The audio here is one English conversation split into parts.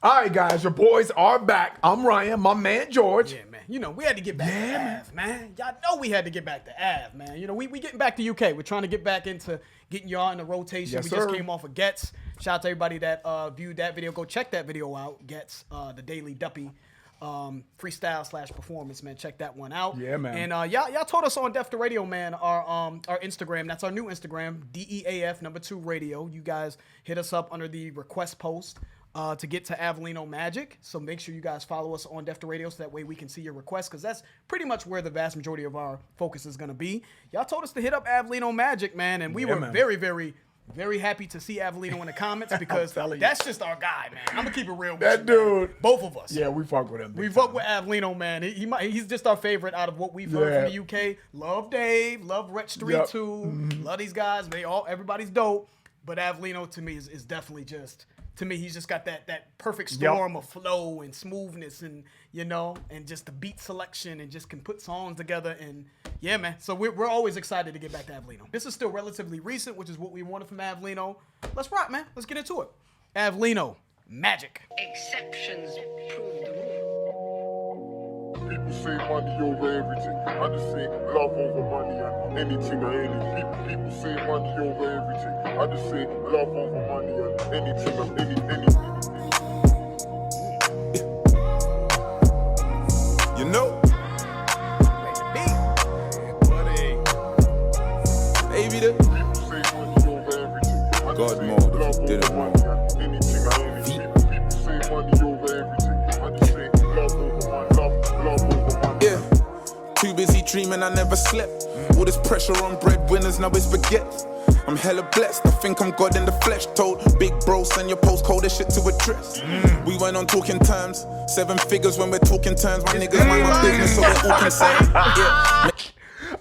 All right, guys, your boys are back. I'm Ryan, my man George. Yeah, man. You know, we had to get back to Av, man. Y'all know we had to get back to Av, man. You know, we getting back to UK. We're trying to get back into getting y'all in the rotation. Yes, we sir. just came off of Gets. Shout out to everybody that viewed that video. Go check that video out. Gets, the Daily Duppy freestyle / performance, man. Check that one out. Yeah, man. And y'all told us on Def to Radio, man, our Instagram. That's our new Instagram, DEAF #2 Radio. You guys hit us up under the request post to get to Avelino Magick. So make sure you guys follow us on Def to Radio so that way we can see your requests, because that's pretty much where the vast majority of our focus is going to be. Y'all told us to hit up Avelino Magick, man, and we were very, very, very happy to see Avelino in the comments, because that's just our guy, man. I'm going to keep it real with That you, dude. man. Both of us. Yeah, we fuck with him. We fuck with Avelino, man. He's just our favorite out of what we've heard from the UK. Love Dave, love Rich 32, love these guys. Everybody's dope. But Avelino to me is definitely just, to me, he's just got that perfect storm of flow and smoothness, and and just the beat selection, and just can put songs together. And yeah, man. So we're always excited to get back to Avelino. This is still relatively recent, which is what we wanted from Avelino. Let's rock, man. Let's get into it. Avelino Magick. Exceptions prove the rule. People say money over everything. I just say love over money and anything or anything. People say money over everything. I just say love over money and anything or anything. You know, baby, the People say money over everything. I just God say mode, love if you did it over wrong. money and anything or anything. People say money over everything. I just say love over money, love over money. yeah. Too busy dreaming, I never slept. All this pressure on breadwinners, now it's baguettes. I'm hella blessed, I think I'm God in the flesh. Told big bro, send your postcode, this shit to address. We went on talking terms, 7 figures when we're talking terms. My niggas mind my business, so we're all concerned. Yeah.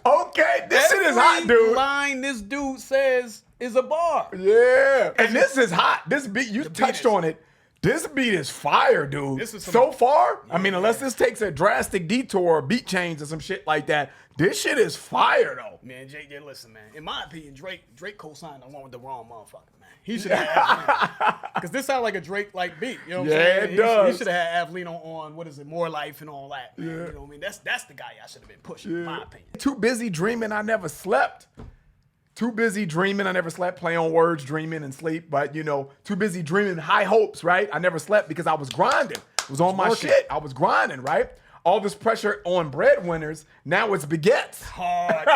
Okay, this shit is hot, dude. Line this dude says is a bar. Yeah. And this is hot. This beat, you touched is- on it. This beat is fire, dude. This is some- so far, I mean, unless this takes a drastic detour or beat change or some shit like that, this shit is fire, though. Man, Jake, yeah, listen, man. In my opinion, Drake co-signed along with the wrong motherfucker, man. He should have because this sounds like a Drake-like beat. You know what I'm saying? it does. He should have had Avelino on, what is it, More Life and all that. Man. You know what I mean? That's the guy I should have been pushing, in my opinion. Too busy dreaming, I never slept. Too busy dreaming, I never slept. Play on words, dreaming and sleep. But, too busy dreaming, high hopes, right? I never slept because I was grinding. It was on my shit. I was grinding, right? All this pressure on breadwinners, now it's baguettes. Hard.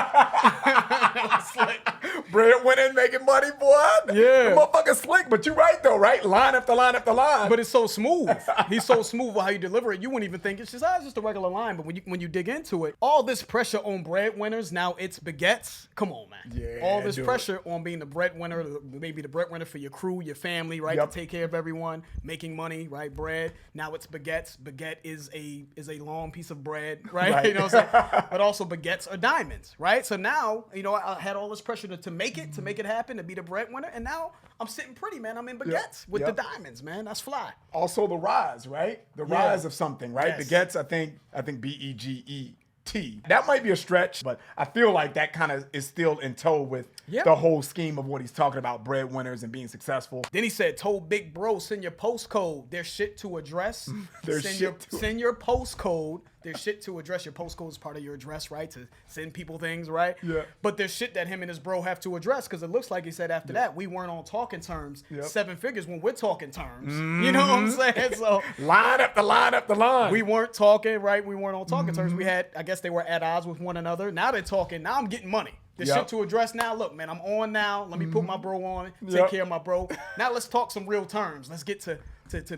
Breadwinner making money, boy. Yeah. The motherfucker slick, but you right, though, right? Line after line after line. But it's so smooth. He's so smooth with how you deliver it. You wouldn't even think it's just a regular line. But when you dig into it, all this pressure on breadwinners, now it's baguettes. Come on, man. Yeah, all this dude. pressor on being the breadwinner, maybe the breadwinner for your crew, your family, right? Yep. To take care of everyone, making money, right? Bread. Now it's baguettes. Baguette is a long piece of bread, right? Right. You know what I'm saying? But also baguettes are diamonds, right? So now, I had all this pressure to make it happen, to be the breadwinner, and now I'm sitting pretty, man. I'm in baguettes with the diamonds, man. That's fly. Also the rise, right? The rise of something, right? Yes. Baguettes, I think BEGET. That might be a stretch, but I feel like that kind of is still in tow with the whole scheme of what he's talking about, breadwinners and being successful. Then he said, told big bro, send your postcode. There's shit to address. Send your postcode. There's shit to address. Your postcode is part of your address, right? To send people things, right? Yeah. But there's shit that him and his bro have to address, because it looks like he said after that, we weren't on talking terms. 7 figures when we're talking terms. You know what I'm saying? So Line after line after line. we weren't talking, right? We weren't on talking terms. We had, I guess they were at odds with one another. Now they're talking. Now I'm getting money. There's shit to address now. Look, man, I'm on now. Let me put my bro on. Take care of my bro. Now let's talk some real terms. Let's get to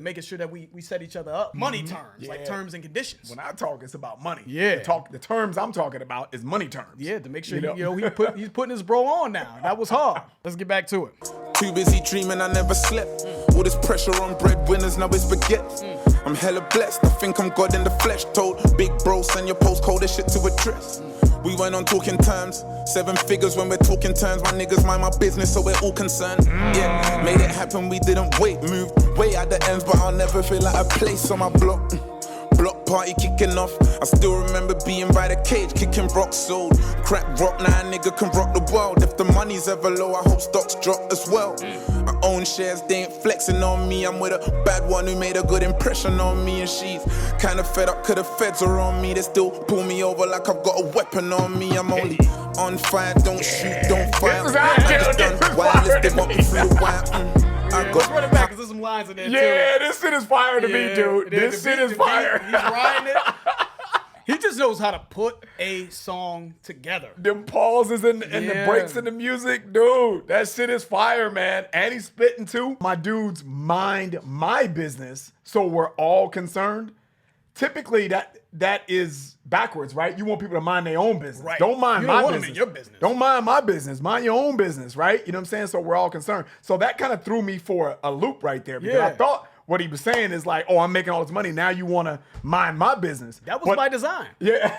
making sure that we set each other up. Money terms, like terms and conditions. When I talk, it's about money. Yeah. The terms I'm talking about is money terms. Yeah, to make sure he's You putting his bro on now. That was hard. Let's get back to it. Too busy dreaming, I never slept. All this pressure on breadwinners, now it's baguettes. I'm hella blessed, I think I'm God in the flesh. Told big bro, send your postcode, this shit to address. We went on talking terms, 7 figures when we're talking terms. My niggas mind my business, so we're all concerned. Yeah, made it happen, we didn't wait. Moved way at the ends, but I'll never feel like a place on my block. Block party kicking off. I still remember being by the cage, kicking rock sold. Crack rock, now a nigga can rock the world. If the money's ever low, I hope stocks drop as well. I own shares, they ain't flexing on me. I'm with a bad one who made a good impression on me. And she's kinda fed up, cause the feds are on me. They still pull me over like I've got a weapon on me. I'm only on fire, don't shoot, don't fire. I just done wireless, they want me through the wire. Let's run it back, because there's some lines in there, too. Yeah, this shit is fire to me, dude. This shit is fire. He's riding it. He just knows how to put a song together. Them pauses and the breaks in the music, dude. That shit is fire, man. And he's spitting, too. My dudes mind my business, so we're all concerned. Typically, that is backwards, right? You want people to mind their own business. Right. Don't mind you my don't want business. them in your business. Don't mind my business. Mind your own business, right? You know what I'm saying? So we're all concerned. So that kind of threw me for a loop right there because I thought what he was saying is like, oh, I'm making all this money. Now you want to mind my business. That was by design. Yeah.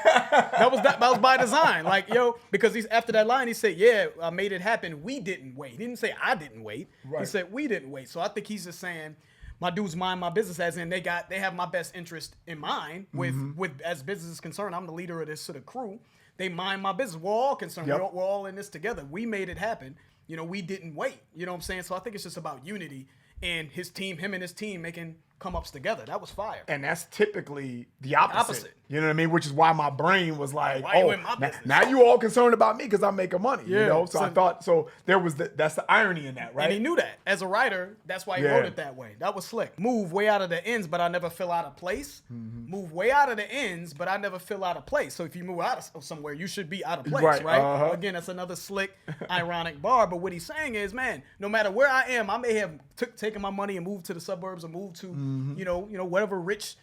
that was by design. Like, yo, because he's after that line, he said, yeah, I made it happen. We didn't wait. He didn't say I didn't wait. Right. He said we didn't wait. So I think he's just saying, my dudes mind my business, as in they have my best interest in mind. With as business is concerned, I'm the leader of this sort of crew. They mind my business. We're all concerned. Yep. We're all in this together. We made it happen. You know, we didn't wait. You know what I'm saying? So I think it's just about unity and him and his team making come ups together. That was fire. And that's typically the opposite. You know what I mean? Which is why my brain was like, why you in my business? now you all concerned about me because I'm making money. You know? So I thought, there was that's the irony in that, right? And he knew that. As a writer, that's why he wrote it that way. That was slick. Move way out of the ends, but I never feel out of place. Move way out of the ends, but I never feel out of place. So if you move out of somewhere, you should be out of place, right? Again, that's another slick, ironic bar. But what he's saying is, man, no matter where I am, I may have taken my money and moved to the suburbs or moved to, you know, whatever rich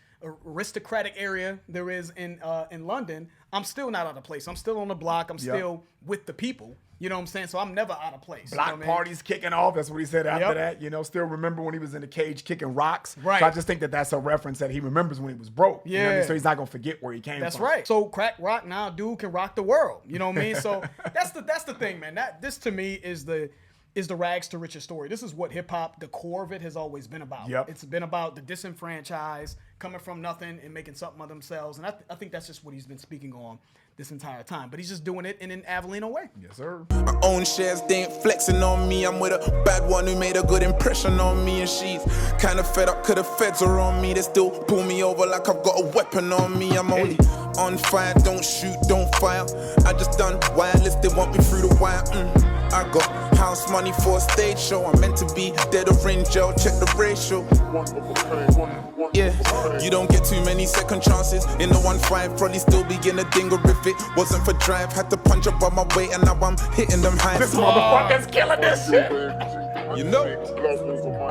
aristocratic area there is in London. I'm still not out of place. I'm still on the block. I'm still with the people. You know what I'm saying? So I'm never out of place. Block parties kicking off. That's what he said after that. You know, still remember when he was in the cage kicking rocks. Right. So I just think that that's a reference that he remembers when he was broke. Yeah. You know what I mean? So he's not going to forget where he came from. That's right. So crack rock now, dude can rock the world. You know what I mean? So that's the thing, man. This to me is the rags to riches story. This is what hip hop, the core of it, has always been about. Yep. It's been about the disenfranchised coming from nothing and making something of themselves. And I think that's just what he's been speaking on this entire time. But he's just doing it in an Avelino way. Yes, sir. I own shares, they ain't flexing on me. I'm with a bad one who made a good impression on me. And she's kinda fed up cause the feds are on me. They still pull me over like I've got a weapon on me. I'm only on fire, don't shoot, don't fire. I just done wireless, they want me through the wire. I got house money for a stage show. I'm meant to be dead or in jail, check the ratio. Yeah, you don't get too many second chances. In the 1-5, probably still be in a dinger if it wasn't for drive. Had to punch up on my weight and now I'm hitting them high. This motherfucker's killing this shit. You know,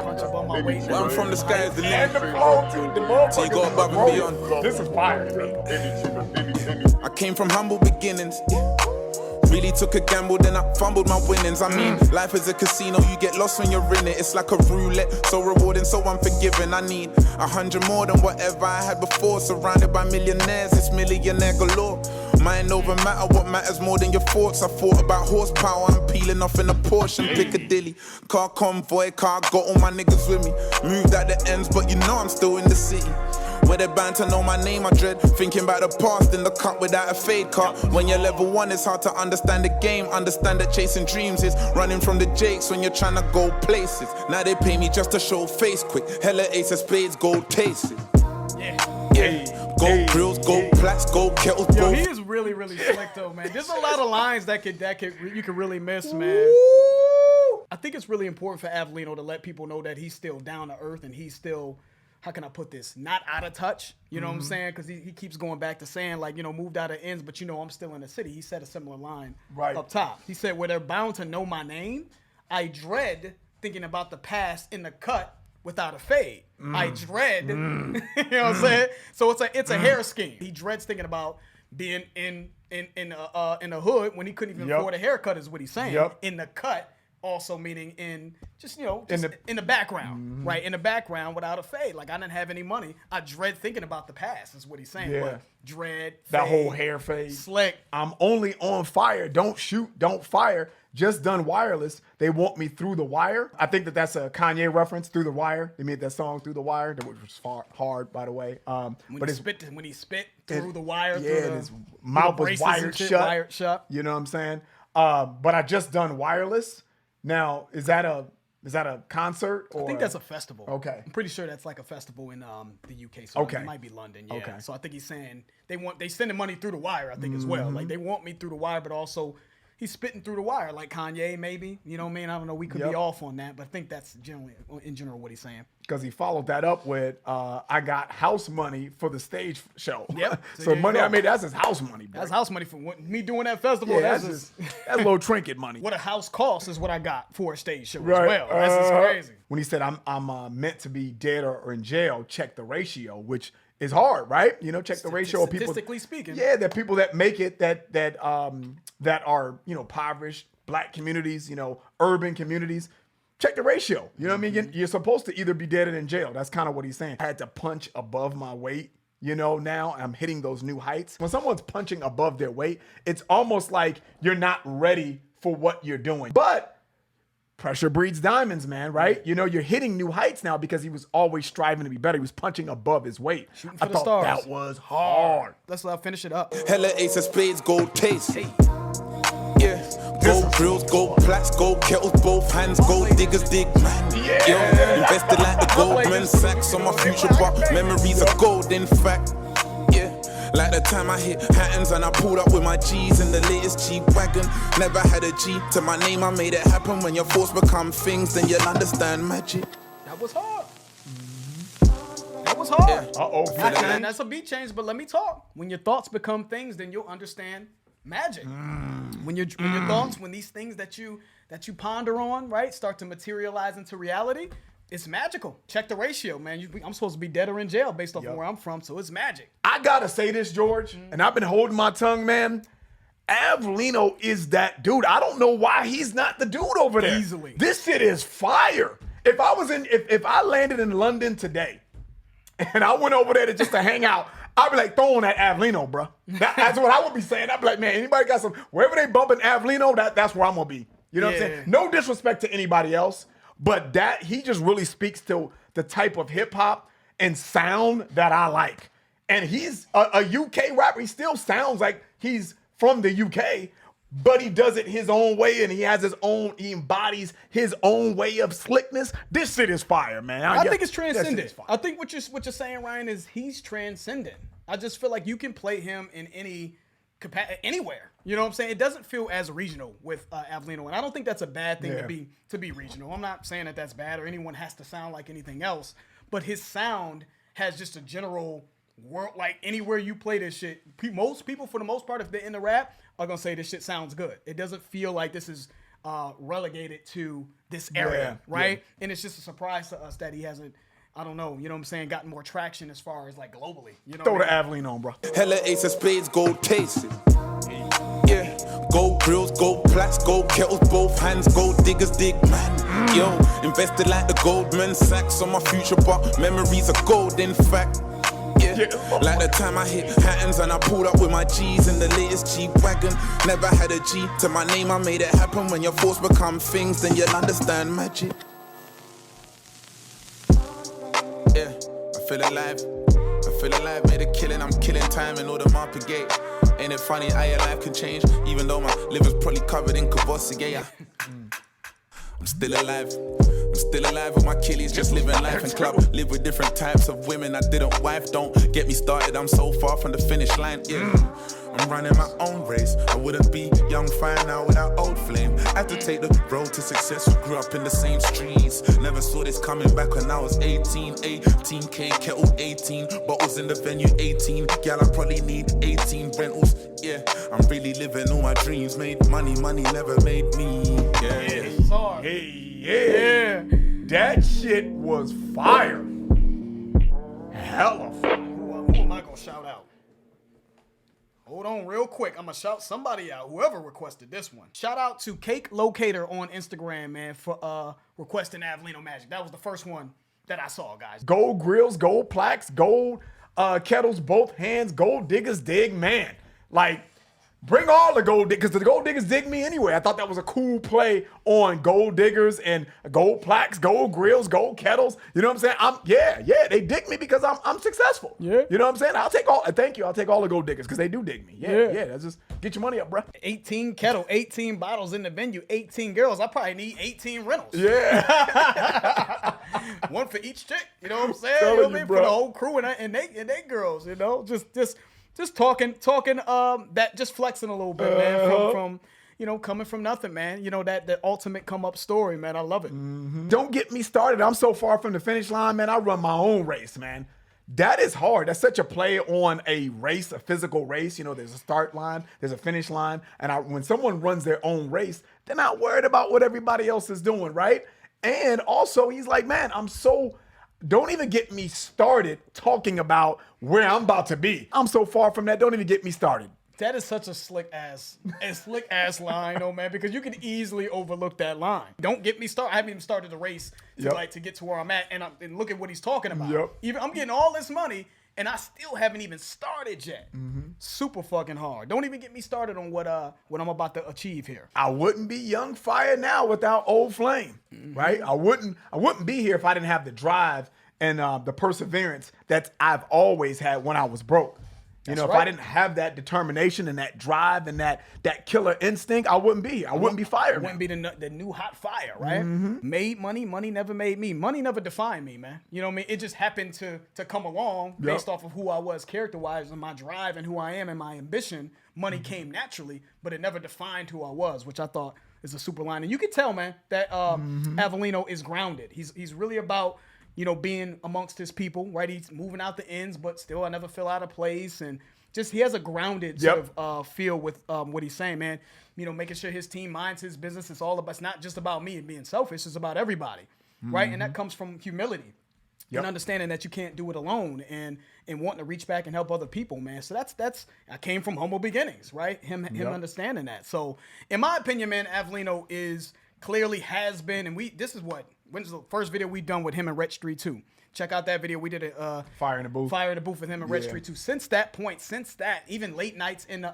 Punch up on my weight. where I'm from, the sky is the And limit. the flow, too. The motherfucker. So you go above and beyond. This is fire to me. I came from humble beginnings. Really took a gamble, then I fumbled my winnings. I mean, life is a casino, you get lost when you're in it. It's like a roulette, so rewarding, so unforgiving. I need 100 more than whatever I had before. Surrounded by millionaires, it's millionaire galore. Mind over matter, what matters more than your thoughts. I thought about horsepower, I'm peeling off in a Porsche and Piccadilly. Car convoy, car, got all my niggas with me. Moved out the ends, but you know I'm still in the city. Where they're bound to know my name, I dread thinking about the past in the cup without a fade car. When you're level 1, it's hard to understand the game. Understand that chasing dreams is running from the jakes when you're trying to go places. Now they pay me just to show face quick. Hella ace of spades, gold tastes. Yeah. Gold grills, gold plaques, gold kettles, Yo, gold. he is really, really slick though, man. There's a lot of lines that you could really miss, man. I think it's really important for Avelino to let people know that he's still down to earth and he's still, how can I put this, not out of touch. You know what I'm saying? Because he keeps going back to saying, like, you know, moved out of ends, but, you know, I'm still in the city. He said a similar line up top. He said, where they're bound to know my name, I dread thinking about the past in the cut without a fade. I dread, you know what I'm saying? So it's a hair scheme. He dreads thinking about being in the hood when he couldn't even afford a haircut is what he's saying. In the cut also meaning in just, you know, just in the background, right? In the background without a fade. Like, I didn't have any money. I dread thinking about the past, is what he's saying. Yeah. But dread, That fade, whole hair fade. slick. I'm only on fire. Don't shoot, don't fire. Just done wireless. They want me through the wire. I think that's a Kanye reference, Through the Wire. They made that song Through the Wire, which was hard, by the way. When he spit through the wire, yeah, through and the, his mouth was braces wired and shit, shut. wired shut. You know what I'm saying? But I just done wireless. Now, is that a concert? Or? I think that's a festival. Okay. I'm pretty sure that's like a festival in the UK. So Okay. it might be London. Yeah. Okay. So I think he's saying they sending money through the wire, I think, as well. Like, they want me through the wire, but also he's spitting through the wire, like Kanye, maybe. You know what I mean? I don't know. We could be off on that, but I think that's in general what he's saying. Because he followed that up with, I got house money for the stage show. Yep. So money I made, that's his house money, bro. That's house money for me doing that festival. Yeah, that's that's just a little trinket money. what a house costs is what I got for a stage show Right. as well. That's just crazy. When he said, I'm meant to be dead or in jail, check the ratio, which is hard, right? You know, check the ratio of people. Statistically speaking. Yeah, the people that make it that are, you know, impoverished black communities, you know, urban communities. Check the ratio. You know what I mean? You're supposed to either be dead or in jail. That's kind of what he's saying. I had to punch above my weight. You know, now I'm hitting those new heights. When someone's punching above their weight, it's almost like you're not ready for what you're doing. But pressure breeds diamonds, man, right? You know, you're hitting new heights now because he was always striving to be better. He was punching above his weight. Shooting I for the thought stars. that was hard. Let's finish it up. Hella ace of spades, gold taste. Yeah. Gold drills, gold plats, gold kettles, both hands, gold diggers, dig man. Yeah. Yo, invested like the Goldman Sachs on my future, but memories are gold, in fact. Yeah. Like the time I hit Hattons and I pulled up with my G's in the latest G-Wagon. Never had a G to my name, I made it happen. When your thoughts become things, then you'll understand magic. That was hard. That was hard. Yeah. Uh-oh. And that's a beat change, but let me talk. When your thoughts become things, then you'll understand magic. When your thoughts, when these things that you ponder on, right, start to materialize into reality, it's magical. Check the ratio, man. I'm supposed to be dead or in jail based off of where I'm from, so it's magic. I gotta say this, George, and I've been holding my tongue, man. Avelino is that dude. I don't know why he's not the dude over there. Easily. This shit is fire. If I landed in London today and I went over there to hang out, I'd be like throwing that Avelino, bro. That's what I would be saying. I'd be like, man, anybody got some, wherever they bumping Avelino, that's where I'm gonna be. You know what I'm saying? No disrespect to anybody else, but that he just really speaks to the type of hip hop and sound that I like. And he's a UK rapper. He still sounds like he's from the UK, but he does it his own way, and he embodies his own way of slickness. This shit is fire, man. I think it's That shit transcendent. is fire. I think what you're saying, Ryan, is he's transcendent. I just feel like you can play him in anywhere. You know what I'm saying? It doesn't feel as regional with Avelino, and I don't think that's a bad thing to be regional. I'm not saying that that's bad or anyone has to sound like anything else, but his sound has just a general world, like anywhere you play this shit, most people, for the most part, if they're in the rap, are gonna say this shit sounds good. It doesn't feel like this is relegated to this area, right? Yeah. And it's just a surprise to us that he hasn't, I don't know, you know what I'm saying, gotten more traction as far as like globally. You know, Throw the Avelino on, bro. Hella ace of spades, gold taste. Yeah. Gold grills, gold plats, gold kettles, both hands, gold diggers, dig man. Yo, invested like the Goldman Sachs on my future, but memories are gold, in fact. Yeah. Like the time I hit Hattons and I pulled up with my G's in the latest G-Wagon. Never had a G to my name, I made it happen. When your thoughts become things, then you'll understand magic. Yeah, I feel alive, made a killing, I'm killing time in order to gate. Ain't it funny how your life can change, even though my liver's probably covered in Kavossi. I'm still alive with my killies, just living life in club. Live with different types of women I didn't wife. Don't get me started, I'm so far from the finish line, yeah. I'm running my own race. I wouldn't be young fire now without old flame. Had to take the road to success, we grew up in the same streets. Never saw this coming back when I was 18. 18K, kettle 18, bottles in the venue 18. Gal, I probably need 18 rentals, yeah. I'm really living all my dreams. Made money never made me, yeah. It's hard. Yeah. That shit was fire. Hella fire. Who am I gonna shout out? Hold on real quick. I'm going to shout somebody out, whoever requested this one. Shout out to Cake Locator on Instagram, man, for requesting Avelino Magick. That was the first one that I saw, guys. Gold grills, gold plaques, gold kettles, both hands, gold diggers dig, man. Like, bring all the gold diggers, because the gold diggers dig me anyway. I thought that was a cool play on gold diggers and gold plaques, gold grills, gold kettles. You know what I'm saying? Yeah, they dig me because I'm successful. Yeah. You know what I'm saying? I'll take all the gold diggers because they do dig me. Yeah. That's just get your money up, bro. 18 kettle, 18 bottles in the venue, 18 girls. I probably need 18 rentals. Yeah. One for each chick. You know what I'm saying? Telling You know what I you, mean? bro. For the whole crew and they girls, you know? Just talking that just flexing a little bit, man, from you know, coming from nothing, man. You know, that ultimate come up story, man. I love it. Don't get me started. I'm so far from the finish line, man. I run my own race, man. That is hard. That's such a play on a race, a physical race. You know, there's a start line, there's a finish line. And when someone runs their own race, they're not worried about what everybody else is doing, right? And also, he's like, man, don't even get me started talking about where I'm about to be. I'm so far from that. Don't even get me started. That is such a slick ass line, oh man, because you can easily overlook that line. Don't get me started. I haven't even started the race to get to where I'm at, and look at what he's talking about. Yep. Even I'm getting all this money, and I still haven't even started yet. Super fucking hard. Don't even get me started on what I'm about to achieve here. I wouldn't be young fire now without old flame, right? I wouldn't be here if I didn't have the drive and the perseverance that I've always had when I was broke. You know, if I didn't have that determination and that drive and that killer instinct, I wouldn't be here. I wouldn't be fired. I wouldn't be the new hot fire, right? Made money, money never made me. Money never defined me, man. You know what I mean? It just happened to come along based off of who I was character-wise and my drive and who I am and my ambition. Money came naturally, but it never defined who I was, which I thought is a super line. And you can tell, man, that Avelino is grounded. He's really about, you know, being amongst his people, right? He's moving out the ends, but still, I never feel out of place. And just, he has a grounded sort of feel with what he's saying, man. You know, making sure his team minds his business. It's not just about me and being selfish. It's about everybody, right? And that comes from humility and understanding that you can't do it alone and wanting to reach back and help other people, man. So that's I came from humble beginnings, right? Him understanding that. So, in my opinion, man, Avelino has been, and when's the first video we done with him and Red Street 2? Check out that video. We did a Fire in the Booth with him and Red Street 2. Since that, even late nights in the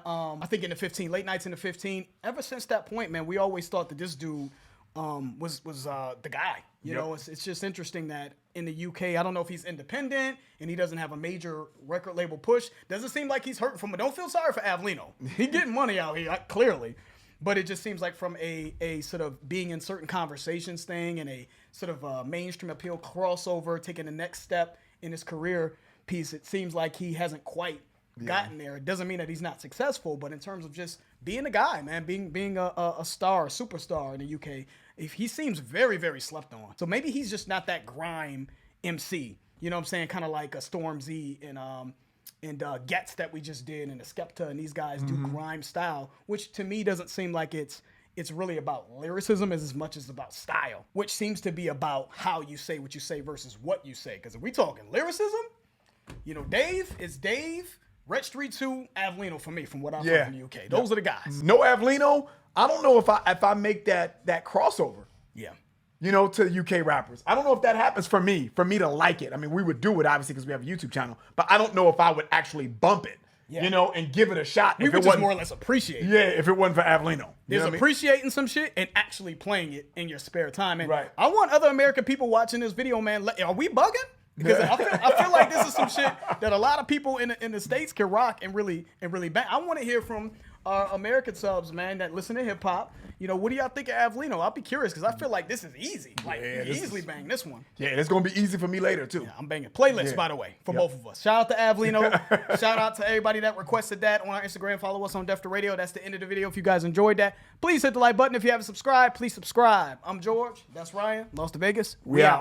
late nights in the 15, ever since that point, man, we always thought that this dude was the guy. You know, it's just interesting that in the UK, I don't know if he's independent and he doesn't have a major record label push. Doesn't seem like he's hurting from it. Don't feel sorry for Avelino. He getting money out here, clearly. But it just seems like from a sort of being in certain conversations thing and a sort of mainstream appeal crossover, taking the next step in his career piece, it seems like he hasn't quite gotten there. It doesn't mean that he's not successful, but in terms of just being a guy, man, being a star, a superstar in the UK, he seems very, very slept on. So maybe he's just not that grime MC. You know what I'm saying? Kind of like a Stormzy and Gets that we just did, and the Skepta and these guys do grime style, which to me doesn't seem like it's really about lyricism as much as about style, which seems to be about how you say what you say versus what you say. Because if we talking lyricism, you know, Dave, Red Street 2, Avelino for me, from what I've heard in the UK. Those are the guys. No Avelino, I don't know if I make that crossover. Yeah. You know, to UK rappers. I don't know if that happens for me to like it. I mean, we would do it, obviously, because we have a YouTube channel, but I don't know if I would actually bump it, you know, and give it a shot. We would just more or less appreciate it. Yeah, if it wasn't for Avelino. There's appreciating some shit and actually playing it in your spare time. And right. I want other American people watching this video, man, are we bugging? Because I feel like this is some shit that a lot of people in the States can rock and really bang. I want to hear from our American subs, man, that listen to hip hop. You know, what do y'all think of Avelino? I'll be curious because I feel like this is easy. Like, you easily bang this one. Yeah, it's going to be easy for me later, too. Yeah, I'm banging playlists, by the way, for both of us. Shout out to Avelino. Shout out to everybody that requested that on our Instagram. Follow us on Def the Radio. That's the end of the video. If you guys enjoyed that, please hit the like button. If you haven't subscribed, please subscribe. I'm George. That's Ryan. Lost to Vegas. We out.